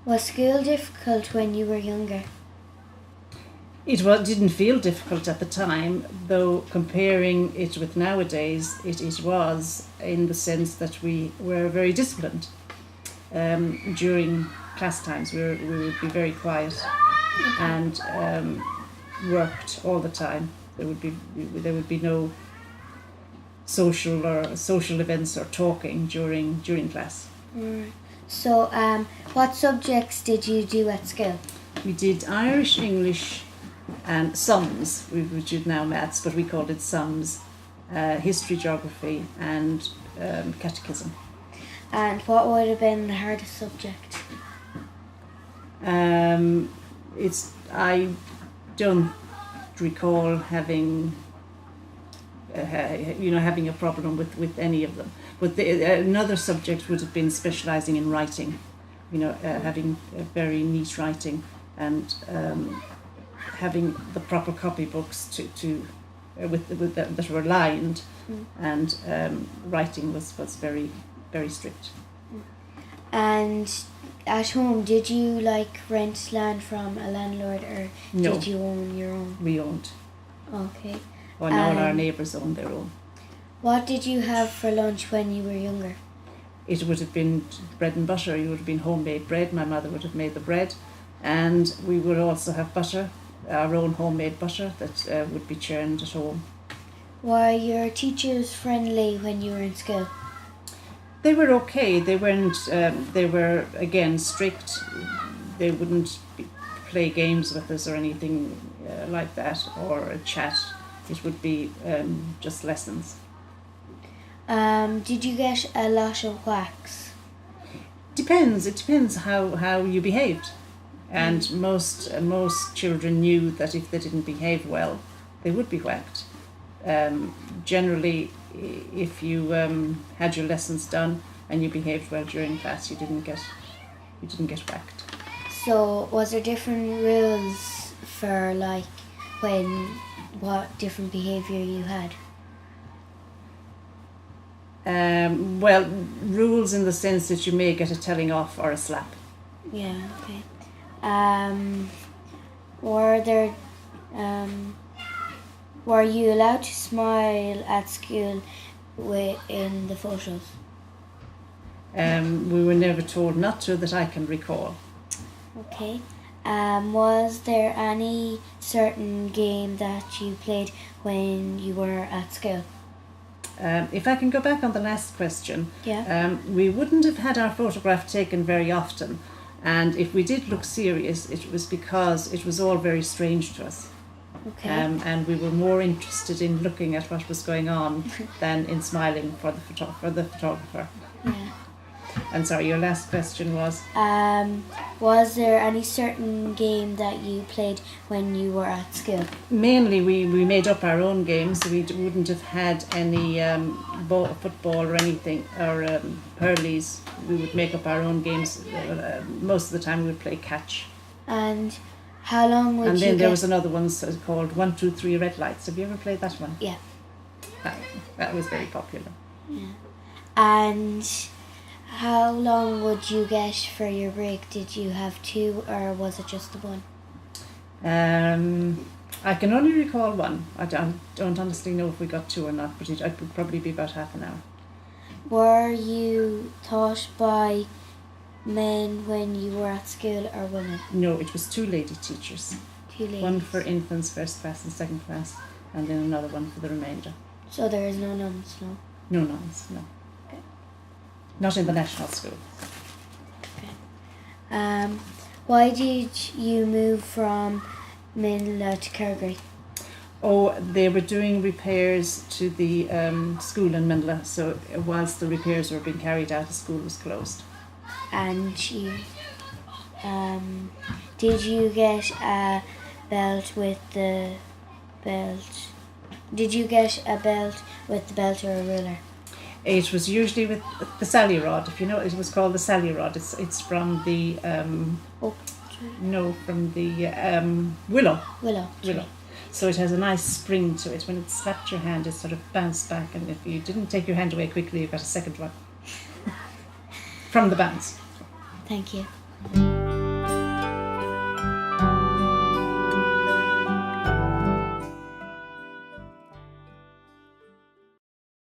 Was school difficult when you were younger? Didn't feel difficult at the time, though comparing it with nowadays, it was in the sense that we were very disciplined. During class times, we would be very quiet and worked all the time. There would be no social events or talking during class. So, what subjects did you do at school? We did Irish, English, and sums. We did now maths, but we called it sums, history, geography, and catechism. And what would have been the hardest subject? I don't recall having having a problem with any of them. But another subject would have been specialising in writing, having a very neat writing and having the proper copybooks that were lined, and writing was very, very strict. And at home, did you rent land from a landlord, or No. did you own your own? We owned. Okay. Well, all our neighbours owned their own. What did you have for lunch when you were younger? It would have been bread and butter. It would have been homemade bread. My mother would have made the bread, and we would also have butter, our own homemade butter that would be churned at home. Were your teachers friendly when you were in school? They were okay. They weren't. They were again strict. They wouldn't play games with us or anything like that, or a chat. It would be just lessons. Did you get a lot of whacks? Depends. It depends how you behaved, and most children knew that if they didn't behave well, they would be whacked. Generally, if you had your lessons done and you behaved well during class, you didn't get whacked. So, was there different rules for what different behaviour you had? Well, rules in the sense that you may get a telling off or a slap. Yeah. Okay. Were you allowed to smile at school in the photos? We were never told not to, that I can recall. Okay. Was there any certain game that you played when you were at school? If I can go back on the last question, Yeah. We wouldn't have had our photograph taken very often, and if we did look serious, it was because it was all very strange to us. Okay. And we were more interested in looking at what was going on than in smiling for the photographer. Yeah. And sorry, your last question was? Was there any certain game that you played when you were at school? Mainly we made up our own games. We wouldn't have had any football or anything, or hurleys. We would make up our own games. Most of the time we would play catch. And how long would you And then there was another one called 1, 2, 3 Red Lights. Have you ever played that one? Yeah. That was very popular. Yeah. And how long would you get for your break? Did you have 2 or was it just the 1? I can only recall 1. I don't honestly know if we got 2 or not, but it would probably be about half an hour. Were you taught by men when you were at school or women? No, it was 2 lady teachers. 2 ladies. One for infants, first class and second class, and then another one for the remainder. So there is no nuns, no? No nuns, no. Okay. Not in the National School. Okay. Why did you move from Minla to Corgary? Oh, they were doing repairs to the school in Mendla, so whilst the repairs were being carried out, the school was closed. And you, did you get a belt with the belt? Did you get a belt with the belt or a ruler? It was usually with the sally rod. If you know, it was called the sally rod. It's from the from the willow. Willow. So it has a nice spring to it. When it slapped your hand, it sort of bounced back, and if you didn't take your hand away quickly, you got a second one from the bounce. Thank you.